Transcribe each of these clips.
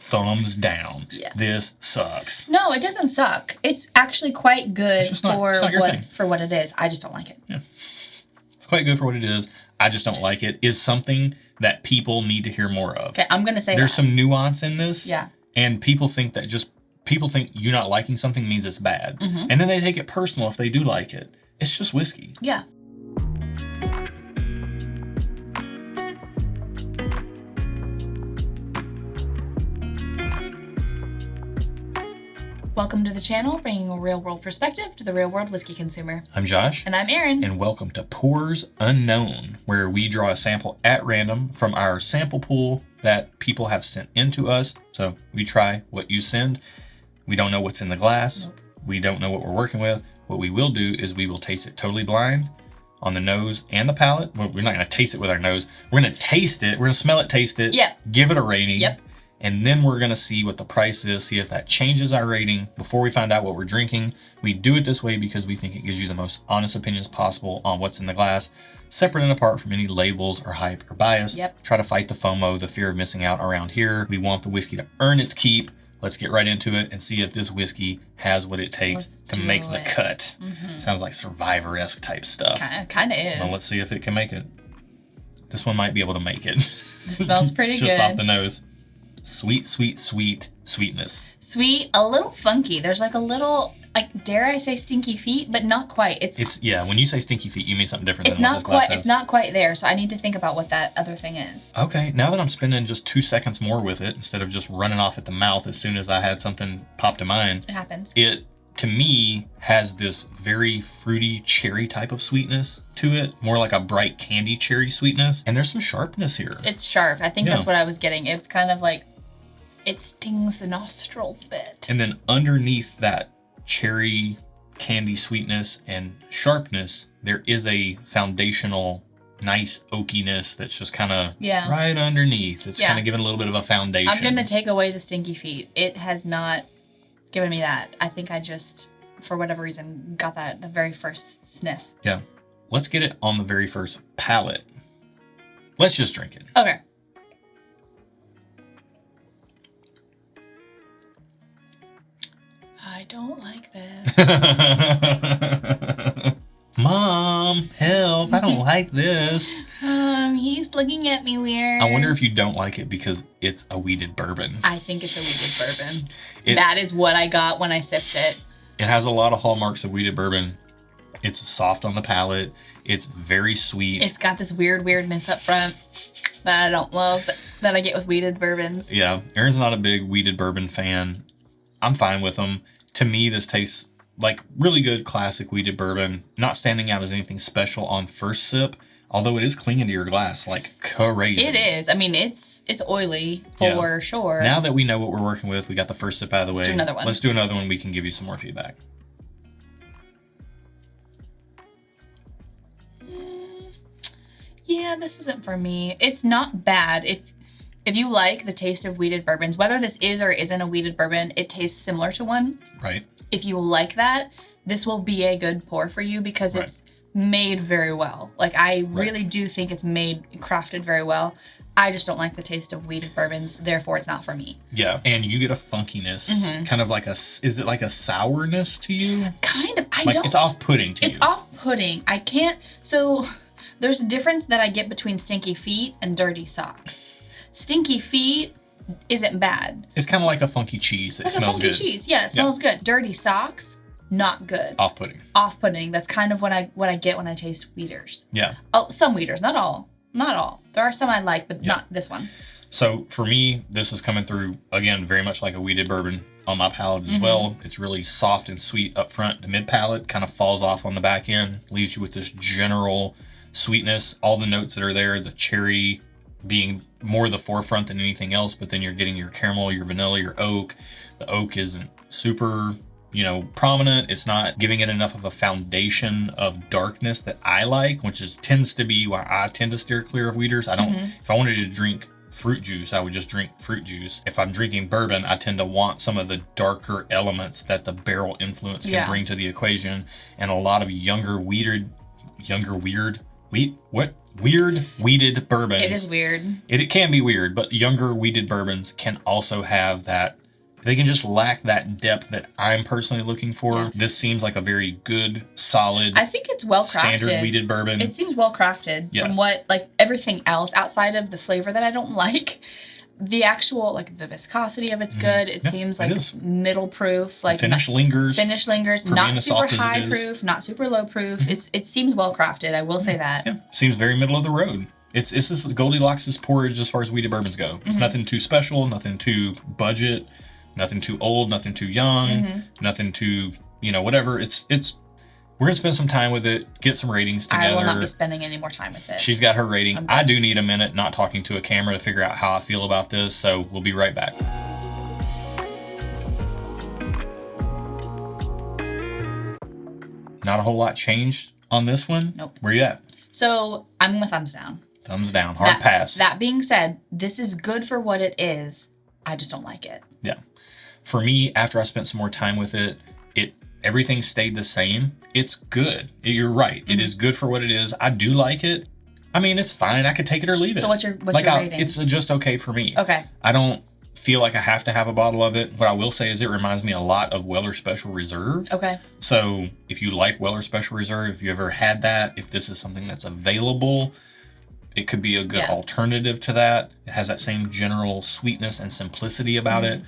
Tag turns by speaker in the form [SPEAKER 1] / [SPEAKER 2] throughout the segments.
[SPEAKER 1] thumbs down.
[SPEAKER 2] Yeah.
[SPEAKER 1] This sucks.
[SPEAKER 2] No, it doesn't suck. It's actually quite good for what it is. I just don't like it.
[SPEAKER 1] Yeah. It's quite good for what it is. I just don't like it. Is something that people need to hear more of.
[SPEAKER 2] Okay, I'm going to say
[SPEAKER 1] there's some nuance in this.
[SPEAKER 2] Yeah.
[SPEAKER 1] And people think you not liking something means it's bad. Mm-hmm. And then they take it personal if they do like it. It's just whiskey.
[SPEAKER 2] Yeah. Welcome to the channel, bringing a real-world perspective to the real-world whiskey consumer.
[SPEAKER 1] I'm Josh.
[SPEAKER 2] And I'm Erin.
[SPEAKER 1] And welcome to Pours Unknown, where we draw a sample at random from our sample pool that people have sent in to us. So we try what you send. We don't know what's in the glass. Nope. We don't know what we're working with. What we will do is we will taste it totally blind on the nose and the palate. Well, we're not going to taste it with our nose. We're going to taste it. We're going to smell it, taste it.
[SPEAKER 2] Yep.
[SPEAKER 1] Give it a rating.
[SPEAKER 2] Yep.
[SPEAKER 1] And then we're going to see what the price is, see if that changes our rating before we find out what we're drinking. We do it this way because we think it gives you the most honest opinions possible on what's in the glass, separate and apart from any labels or hype or bias.
[SPEAKER 2] Yep.
[SPEAKER 1] Try to fight the FOMO, the fear of missing out around here. We want the whiskey to earn its keep. Let's get right into it and see if this whiskey has what it takes to make the cut. Mm-hmm. Sounds like Survivor-esque type stuff.
[SPEAKER 2] Kind of is.
[SPEAKER 1] Well, let's see if it can make it. This one might be able to make it.
[SPEAKER 2] This smells pretty
[SPEAKER 1] Just
[SPEAKER 2] good.
[SPEAKER 1] Just off the nose. Sweet, sweet, sweet, sweetness.
[SPEAKER 2] Sweet, a little funky. There's like a little, dare I say stinky feet, but not quite. It's yeah, when you say stinky feet, you mean something different than what this glass has. It's not quite there, so I need to think about what that other thing is.
[SPEAKER 1] Okay, now that I'm spending just 2 seconds more with it, instead of just running off at the mouth as soon as I had something pop to mind.
[SPEAKER 2] It happens.
[SPEAKER 1] It, to me, has this very fruity cherry type of sweetness to it. More like a bright candy cherry sweetness. And there's some sharpness here.
[SPEAKER 2] It's sharp. I think that's what I was getting. It's kind of like, it stings the nostrils a bit.
[SPEAKER 1] And then underneath that cherry candy sweetness and sharpness, there is a foundational nice oakiness that's just kind of right underneath. It's kind of giving a little bit of a foundation.
[SPEAKER 2] I'm going to take away the stinky feet. It has not given me that. I think I just, for whatever reason, got that at the very first sniff.
[SPEAKER 1] Yeah. Let's get it on the very first palate. Let's just drink it.
[SPEAKER 2] Okay. I don't like this.
[SPEAKER 1] Mom, help. I don't like this.
[SPEAKER 2] He's looking at me weird.
[SPEAKER 1] I wonder if you don't like it because it's a wheated bourbon.
[SPEAKER 2] I think it's a wheated bourbon. That is what I got when I sipped it.
[SPEAKER 1] It has a lot of hallmarks of wheated bourbon. It's soft on the palate. It's very sweet.
[SPEAKER 2] It's got this weirdness up front that I don't love that I get with wheated bourbons.
[SPEAKER 1] Yeah. Erin's not a big wheated bourbon fan. I'm fine with them. To me, this tastes like really good classic wheated bourbon, not standing out as anything special on first sip, although it is clinging to your glass like crazy.
[SPEAKER 2] It is. I mean, it's oily for sure.
[SPEAKER 1] Now that we know what we're working with, we got the first sip out of the way.
[SPEAKER 2] Let's do another one.
[SPEAKER 1] Let's do another one. We can give you some more feedback.
[SPEAKER 2] Yeah, this isn't for me. It's not bad. If you like the taste of wheated bourbons, whether this is or isn't a wheated bourbon, it tastes similar to one.
[SPEAKER 1] Right.
[SPEAKER 2] If you like that, this will be a good pour for you because it's made very well. Like, I really do think it's crafted very well. I just don't like the taste of wheated bourbons, therefore it's not for me.
[SPEAKER 1] Yeah, and you get a funkiness, kind of like is it like a sourness to you?
[SPEAKER 2] Kind of.
[SPEAKER 1] It's off-putting to you.
[SPEAKER 2] It's off-putting. I can't, so there's a difference that I get between stinky feet and dirty socks. Stinky feet isn't bad.
[SPEAKER 1] It's kind of like a funky cheese that smells good.
[SPEAKER 2] It's a funky cheese. Yeah, it smells good. Dirty socks, not good.
[SPEAKER 1] Off-putting.
[SPEAKER 2] Off-putting. That's kind of what I get when I taste wheaters.
[SPEAKER 1] Yeah.
[SPEAKER 2] Oh, some wheaters, not all. Not all. There are some I like, but not this one.
[SPEAKER 1] So for me, this is coming through, again, very much like a wheated bourbon on my palate as well. It's really soft and sweet up front. The mid-palate kind of falls off on the back end, leaves you with this general sweetness. All the notes that are there, the cherry being more the forefront than anything else, but then you're getting your caramel, your vanilla, your oak. The oak isn't super, prominent. It's not giving it enough of a foundation of darkness that I like, which tends to be why I tend to steer clear of wheaters. I don't, if I wanted to drink fruit juice, I would just drink fruit juice. If I'm drinking bourbon, I tend to want some of the darker elements that the barrel influence can bring to the equation. And a lot of younger weird weird wheated bourbons.
[SPEAKER 2] It is weird.
[SPEAKER 1] It can be weird, but younger wheated bourbons can also have that. They can just lack that depth that I'm personally looking for.
[SPEAKER 2] Yeah.
[SPEAKER 1] This seems like a very good, solid,
[SPEAKER 2] I think it's well crafted.
[SPEAKER 1] standard wheated bourbon.
[SPEAKER 2] It seems well crafted from what, like, everything else outside of the flavor that I don't like. The actual, like, the viscosity of it's good. It seems like middle proof. Like,
[SPEAKER 1] finish lingers.
[SPEAKER 2] Not super high proof, not super low proof. It seems well crafted. I will say that.
[SPEAKER 1] Yeah, seems very middle of the road. It's this Goldilocks' porridge as far as wheated bourbons go. It's nothing too special, nothing too budget, nothing too old, nothing too young, nothing too, whatever. We're going to spend some time with it, get some ratings together.
[SPEAKER 2] I will not be spending any more time with it.
[SPEAKER 1] She's got her rating. I do need a minute not talking to a camera to figure out how I feel about this, so we'll be right back. Not a whole lot changed on this one.
[SPEAKER 2] Nope.
[SPEAKER 1] Where you at?
[SPEAKER 2] So I'm with thumbs down.
[SPEAKER 1] Thumbs down. Hard pass.
[SPEAKER 2] That being said, this is good for what it is. I just don't like it.
[SPEAKER 1] Yeah. For me, after I spent some more time with it, everything stayed the same. It's good. You're right. It is good for what it is. I do like it. I mean, it's fine. I could take it or leave it.
[SPEAKER 2] So what's your rating?
[SPEAKER 1] It's just okay for me.
[SPEAKER 2] Okay.
[SPEAKER 1] I don't feel like I have to have a bottle of it. What I will say is it reminds me a lot of Weller Special Reserve.
[SPEAKER 2] Okay.
[SPEAKER 1] So if you like Weller Special Reserve, if you ever had that, if this is something that's available, it could be a good alternative to that. It has that same general sweetness and simplicity about it.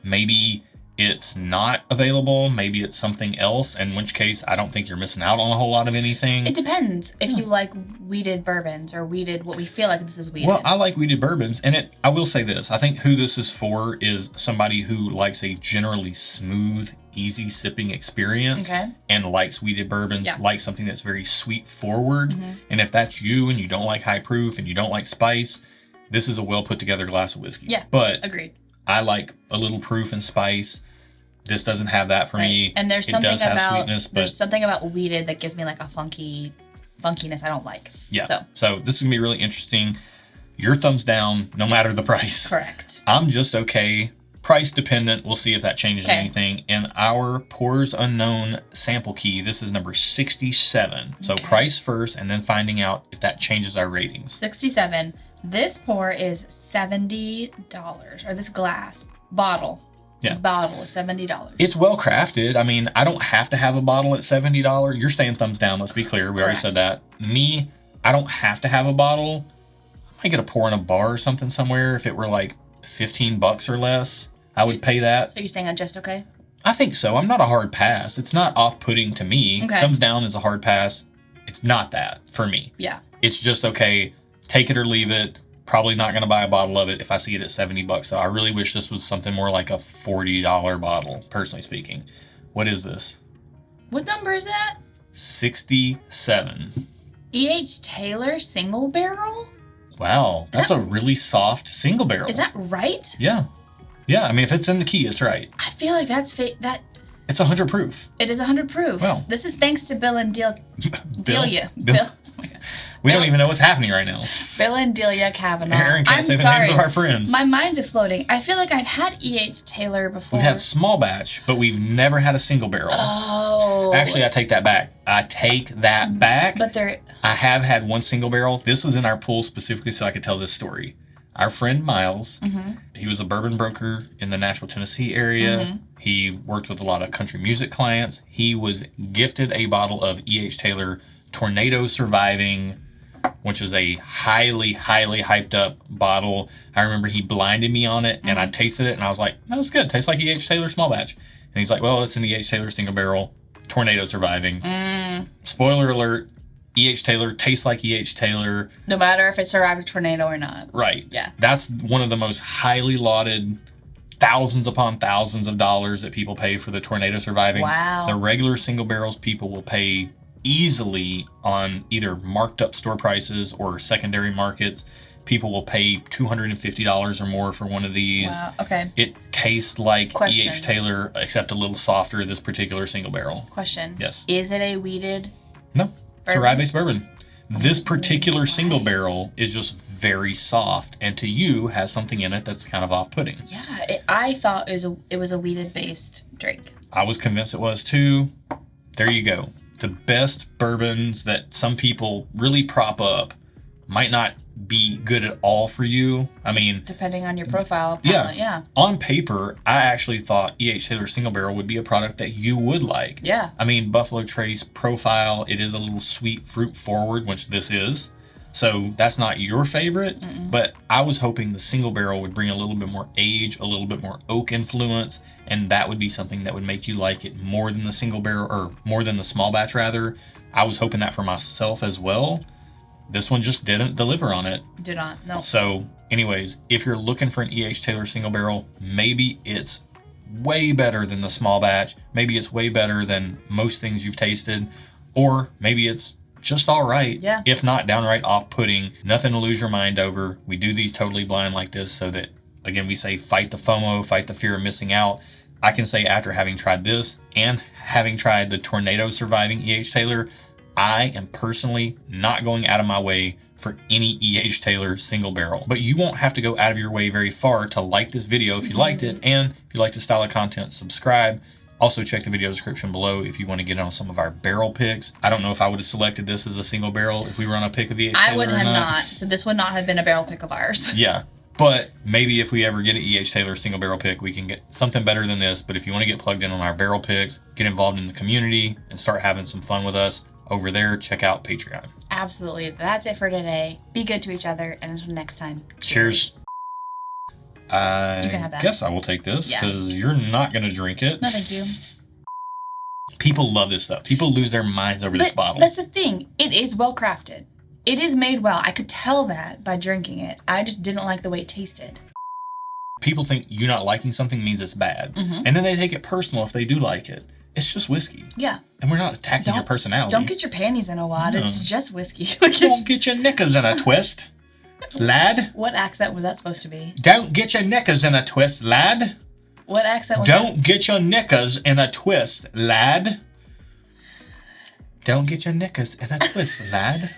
[SPEAKER 1] Maybe it's not available. Maybe it's something else, in which case I don't think you're missing out on a whole lot of anything.
[SPEAKER 2] It depends if you like wheated bourbons or what we feel like this is wheated.
[SPEAKER 1] Well, I like wheated bourbons, and I will say this. I think who this is for is somebody who likes a generally smooth, easy sipping experience and likes wheated bourbons, likes something that's very sweet forward. And if that's you and you don't like high proof and you don't like spice, this is a well put together glass of whiskey.
[SPEAKER 2] Yeah,
[SPEAKER 1] but
[SPEAKER 2] agreed.
[SPEAKER 1] I like a little proof and spice. This doesn't have that for me.
[SPEAKER 2] And there's something
[SPEAKER 1] sweetness,
[SPEAKER 2] there's something about wheated that gives me like a funkiness I don't like.
[SPEAKER 1] Yeah. So this is gonna be really interesting. Your thumbs down, no matter the price.
[SPEAKER 2] Correct.
[SPEAKER 1] I'm just okay. Price dependent. We'll see if that changes anything. In our Pours Unknown sample key, this is number 67. So price first, and then finding out if that changes our ratings.
[SPEAKER 2] 67. This pour is $70, or this glass bottle.
[SPEAKER 1] Yeah.
[SPEAKER 2] Bottle is $70.
[SPEAKER 1] It's well crafted. I mean, I don't have to have a bottle at $70. You're staying thumbs down, let's be clear. We already said that. Me, I don't have to have a bottle. I might get a pour in a bar or something somewhere. If it were like $15 or less, I would pay that.
[SPEAKER 2] So you're saying just okay?
[SPEAKER 1] I think so. I'm not a hard pass. It's not off-putting to me.
[SPEAKER 2] Okay.
[SPEAKER 1] Thumbs down is a hard pass. It's not that for me.
[SPEAKER 2] Yeah.
[SPEAKER 1] It's just okay. Take it or leave it. Probably not going to buy a bottle of it if I see it at $70. So I really wish this was something more like a $40 bottle, personally speaking. What is this?
[SPEAKER 2] What number is that?
[SPEAKER 1] 67.
[SPEAKER 2] E.H. Taylor single barrel?
[SPEAKER 1] Wow. That's a really soft single barrel.
[SPEAKER 2] Is that right?
[SPEAKER 1] Yeah. Yeah. I mean, if it's in the key, it's right.
[SPEAKER 2] I feel like that's that.
[SPEAKER 1] It's 100 proof.
[SPEAKER 2] It is 100 proof.
[SPEAKER 1] Well.
[SPEAKER 2] This is thanks to Bill and Delia.
[SPEAKER 1] Bill.
[SPEAKER 2] Oh my God.
[SPEAKER 1] We don't even know what's happening right now.
[SPEAKER 2] Bill and Delia Kavanaugh.
[SPEAKER 1] Aaron can't say the names of our friends.
[SPEAKER 2] My mind's exploding. I feel like I've had E.H. Taylor before.
[SPEAKER 1] We've had small batch, but we've never had a single barrel.
[SPEAKER 2] Oh.
[SPEAKER 1] Actually, I take that back. But I have had one single barrel. This was in our pool specifically so I could tell this story. Our friend Miles, he was a bourbon broker in the Nashville, Tennessee area. He worked with a lot of country music clients. He was gifted a bottle of E.H. Taylor Tornado Surviving, which is a highly, highly hyped up bottle. I remember he blinded me on it, and I tasted it, and I was like, that was good. Tastes like E.H. Taylor small batch. And he's like, well, it's an E.H. Taylor single barrel, Tornado Surviving. Spoiler alert, E.H. Taylor tastes like E.H. Taylor.
[SPEAKER 2] No matter if it survived a tornado or not.
[SPEAKER 1] Right.
[SPEAKER 2] Yeah.
[SPEAKER 1] That's one of the most highly lauded thousands upon thousands of dollars that people pay for the Tornado Surviving.
[SPEAKER 2] Wow.
[SPEAKER 1] The regular single barrels people will pay easily on either marked up store prices or secondary markets. People will pay $250 or more for one of these.
[SPEAKER 2] Wow, okay.
[SPEAKER 1] It tastes like
[SPEAKER 2] Question.
[SPEAKER 1] E.H. Taylor, except a little softer, this particular single barrel.
[SPEAKER 2] Question.
[SPEAKER 1] Yes.
[SPEAKER 2] Is it a wheated?
[SPEAKER 1] No, it's a rye-based bourbon. This particular single barrel is just very soft, and to you has something in it that's kind of off-putting.
[SPEAKER 2] Yeah, I thought it was a wheated-based drink.
[SPEAKER 1] I was convinced it was too. There you go. the best bourbons that some people really prop up might not be good at all for you. I mean,
[SPEAKER 2] depending on your profile palate, yeah.
[SPEAKER 1] On paper, I actually thought E.H. Taylor Single Barrel would be a product that you would like.
[SPEAKER 2] Yeah.
[SPEAKER 1] I mean, Buffalo Trace profile, it is a little sweet fruit forward, which this is. So that's not your favorite, but I was hoping the Single Barrel would bring a little bit more age, a little bit more oak influence, and that would be something that would make you like it more than the Single Barrel, or more than the small batch rather. I was hoping that for myself as well. This one just didn't deliver on it.
[SPEAKER 2] Did not, no.
[SPEAKER 1] So anyways, if you're looking for an E.H. Taylor Single Barrel, maybe it's way better than the small batch. Maybe it's way better than most things you've tasted. Or maybe it's just all right.
[SPEAKER 2] Yeah.
[SPEAKER 1] If not downright off-putting. Nothing to lose your mind over. We do these totally blind like this so that, again, we say fight the FOMO, fight the fear of missing out. I can say after having tried this and having tried the Tornado surviving E.H. Taylor, I am personally not going out of my way for any E.H. Taylor Single Barrel. But you won't have to go out of your way very far to like this video if you liked it. And if you like this style of content, subscribe. Also check the video description below if you want to get on some of our barrel picks. I don't know if I would have selected this as a single barrel if we were on a pick of E.H. Taylor
[SPEAKER 2] I would have
[SPEAKER 1] or
[SPEAKER 2] not. So this would not have been a barrel pick of ours.
[SPEAKER 1] Yeah. But maybe if we ever get an E.H. Taylor single barrel pick, we can get something better than this. But if you want to get plugged in on our barrel picks, get involved in the community, and start having some fun with us over there, check out Patreon.
[SPEAKER 2] Absolutely. That's it for today. Be good to each other. And until next time,
[SPEAKER 1] cheers. I
[SPEAKER 2] can have that.
[SPEAKER 1] guess I will take this because you're not going to drink it.
[SPEAKER 2] No, thank you.
[SPEAKER 1] People love this stuff. People lose their minds over this bottle.
[SPEAKER 2] That's the thing. It is well crafted. It is made well. I could tell that by drinking it. I just didn't like the way it tasted.
[SPEAKER 1] People think you not liking something means it's bad. And then they take it personal if they do like it. It's just whiskey.
[SPEAKER 2] Yeah.
[SPEAKER 1] And we're not attacking your personality.
[SPEAKER 2] Don't get your panties in a wad. No. It's just whiskey.
[SPEAKER 1] Don't get your knickers in a twist, lad.
[SPEAKER 2] What accent was that supposed to be?
[SPEAKER 1] Don't get your knickers in a twist, lad.
[SPEAKER 2] What accent was
[SPEAKER 1] Don't get your knickers in a twist, lad. Don't get your knickers in a twist, lad.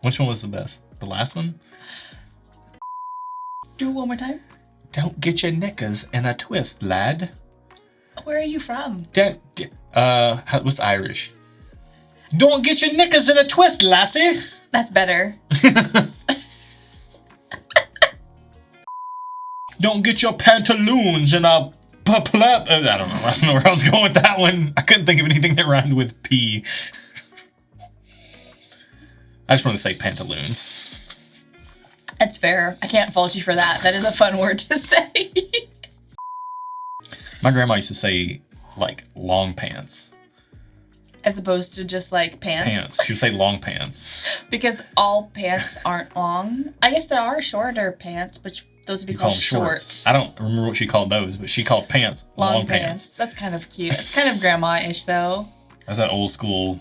[SPEAKER 1] Which one was the best? The last one?
[SPEAKER 2] Do it one more time.
[SPEAKER 1] Don't get your knickers in a twist, lad.
[SPEAKER 2] Where are you from?
[SPEAKER 1] What's Irish? Don't get your knickers in a twist, lassie.
[SPEAKER 2] That's better.
[SPEAKER 1] Don't get your pantaloons in a I don't know where I was going with that one. I couldn't think of anything that rhymed with P. I just want to say pantaloons.
[SPEAKER 2] That's fair. I can't fault you for that. That is a fun word to say.
[SPEAKER 1] My grandma used to say, like, long pants.
[SPEAKER 2] As opposed to just, like, pants?
[SPEAKER 1] Pants. She would say long pants.
[SPEAKER 2] Because all pants aren't long. I guess there are shorter pants, but those would be called shorts.
[SPEAKER 1] I don't remember what she called those, but she called pants long pants.
[SPEAKER 2] That's kind of cute. It's kind of grandma-ish, though.
[SPEAKER 1] That's that old school